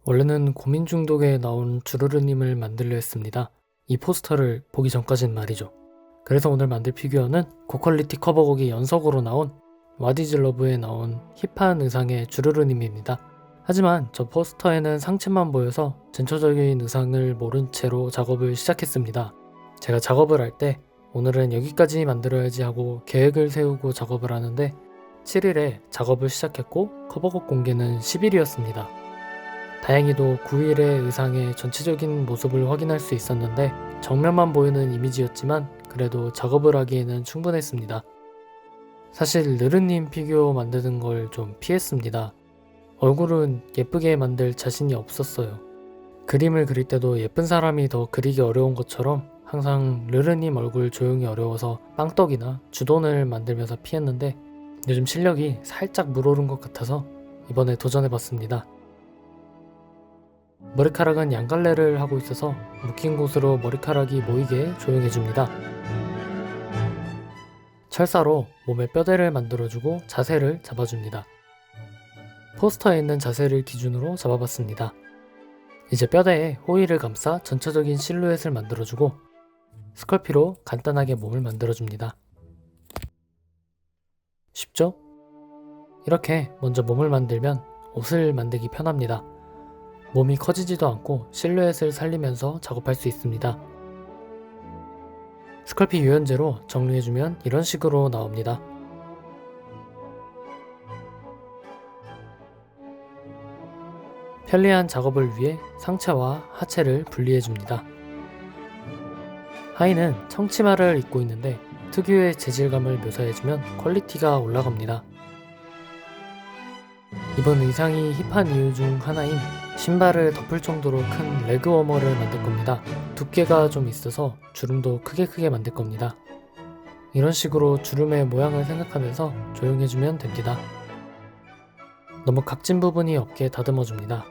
원래는 고민 중독에 나온 주르르님을 만들려 했습니다. 이 포스터를 보기 전까진 말이죠. 그래서 오늘 만들 피규어는 고퀄리티 커버곡이 연속으로 나온 와디즈 러브에 나온 힙한 의상의 주르르님입니다. 하지만 저 포스터에는 상체만 보여서 전체적인 의상을 모른 채로 작업을 시작했습니다. 제가 작업을 할 때 오늘은 여기까지 만들어야지 하고 계획을 세우고 작업을 하는데 7일에 작업을 시작했고 커버곡 공개는 10일이었습니다. 다행히도 9일의 의상의 전체적인 모습을 확인할 수 있었는데 정면만 보이는 이미지였지만 그래도 작업을 하기에는 충분했습니다. 사실 르르님 피규어 만드는 걸 좀 피했습니다. 얼굴은 예쁘게 만들 자신이 없었어요. 그림을 그릴 때도 예쁜 사람이 더 그리기 어려운 것처럼 항상 르르님 얼굴 조형이 어려워서 빵떡이나 주돈을 만들면서 피했는데 요즘 실력이 살짝 물오른 것 같아서 이번에 도전해봤습니다. 머리카락은 양갈래를 하고 있어서 묶인 곳으로 머리카락이 모이게 조용해줍니다. 철사로 몸의 뼈대를 만들어주고 자세를 잡아줍니다. 포스터에 있는 자세를 기준으로 잡아봤습니다. 이제 뼈대에 호일을 감싸 전체적인 실루엣을 만들어주고 스컬피로 간단하게 몸을 만들어줍니다. 쉽죠? 이렇게 먼저 몸을 만들면 옷을 만들기 편합니다. 몸이 커지지도 않고 실루엣을 살리면서 작업할 수 있습니다. 스컬피 유연제로 정리해주면 이런 식으로 나옵니다. 편리한 작업을 위해 상체와 하체를 분리해줍니다. 하의는 청치마를 입고 있는데 특유의 재질감을 묘사해주면 퀄리티가 올라갑니다. 이번 의상이 힙한 이유 중 하나인 신발을 덮을 정도로 큰 레그 워머를 만들 겁니다. 두께가 좀 있어서 주름도 크게 만들 겁니다. 이런 식으로 주름의 모양을 생각하면서 조용해주면 됩니다. 너무 각진 부분이 없게 다듬어줍니다.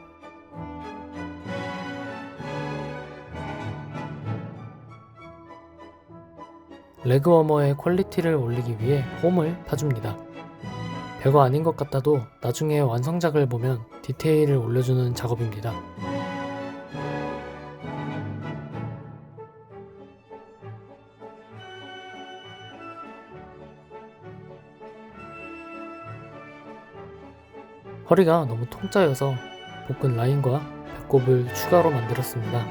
레그 워머의 퀄리티를 올리기 위해 홈을 파줍니다. 별거 아닌 것 같아도 나중에 완성작을 보면 디테일을 올려주는 작업입니다. 허리가 너무 통짜여서 복근 라인과 배꼽을 추가로 만들었습니다.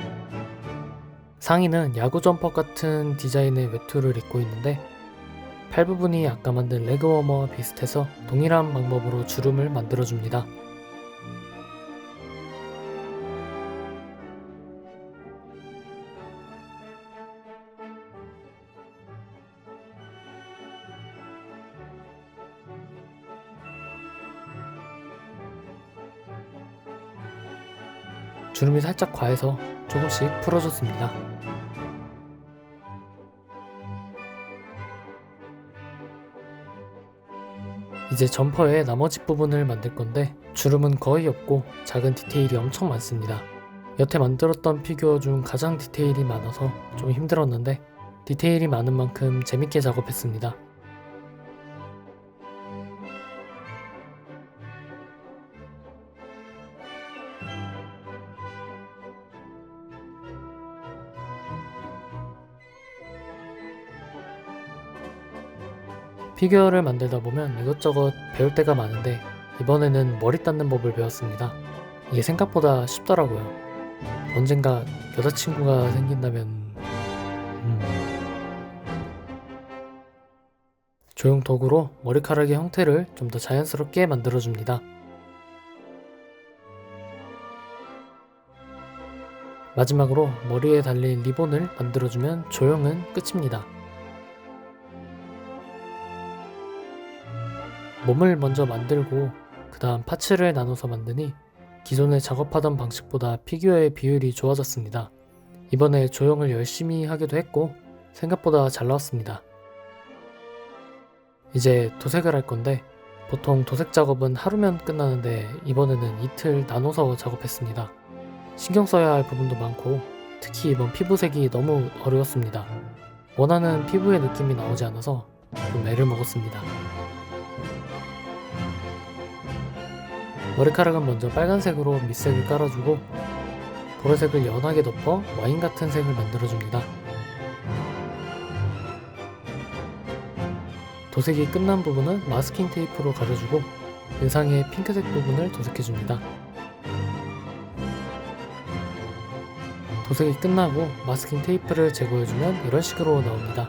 상의는 야구 점퍼 같은 디자인의 외투를 입고 있는데 팔 부분이 아까 만든 레그 워머와 비슷해서 동일한 방법으로 주름을 만들어줍니다. 주름이 살짝 과해서 조금씩 풀어줬습니다. 이제 점퍼의 나머지 부분을 만들 건데 주름은 거의 없고 작은 디테일이 엄청 많습니다. 여태 만들었던 피규어 중 가장 디테일이 많아서 좀 힘들었는데 디테일이 많은 만큼 재밌게 작업했습니다. 피규어를 만들다 보면 이것저것 배울 때가 많은데 이번에는 머리 닦는 법을 배웠습니다. 이게 생각보다 쉽더라고요. 언젠가 여자친구가 생긴다면 조형 도구로 머리카락의 형태를 좀 더 자연스럽게 만들어줍니다. 마지막으로 머리에 달린 리본을 만들어주면 조형은 끝입니다. 몸을 먼저 만들고 그 다음 파츠를 나눠서 만드니 기존에 작업하던 방식보다 피규어의 비율이 좋아졌습니다. 이번에 조형을 열심히 하기도 했고 생각보다 잘 나왔습니다. 이제 도색을 할 건데 보통 도색 작업은 하루면 끝나는데 이번에는 이틀 나눠서 작업했습니다. 신경 써야 할 부분도 많고 특히 이번 피부색이 너무 어려웠습니다. 원하는 피부의 느낌이 나오지 않아서 좀 애를 먹었습니다. 머리카락은 먼저 빨간색으로 밑색을 깔아주고 보라색을 연하게 덮어 와인 같은 색을 만들어줍니다. 도색이 끝난 부분은 마스킹 테이프로 가려주고 의상의 핑크색 부분을 도색해줍니다. 도색이 끝나고 마스킹 테이프를 제거해주면 이런 식으로 나옵니다.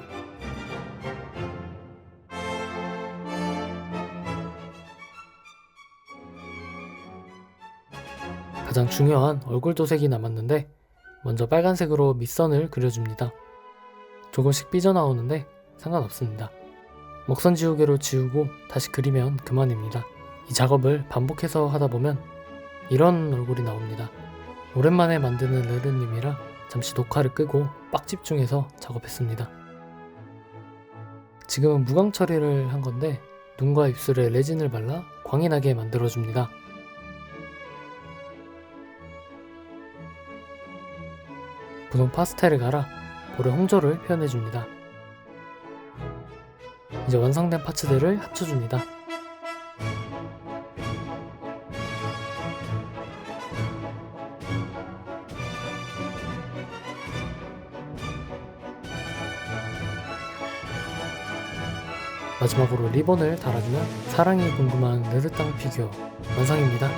가장 중요한 얼굴 도색이 남았는데 먼저 빨간색으로 밑선을 그려줍니다. 조금씩 삐져나오는데 상관없습니다. 먹선 지우개로 지우고 다시 그리면 그만입니다. 이 작업을 반복해서 하다보면 이런 얼굴이 나옵니다. 오랜만에 만드는 레드님이라 잠시 녹화를 끄고 빡 집중해서 작업했습니다. 지금은 무광 처리를 한 건데 눈과 입술에 레진을 발라 광이 나게 만들어줍니다. 분홍 파스텔을 갈아 볼에 홍조를 표현해줍니다. 이제 완성된 파츠들을 합쳐줍니다. 마지막으로 리본을 달아주면 사랑이 궁금한 레드땅 피규어 완성입니다.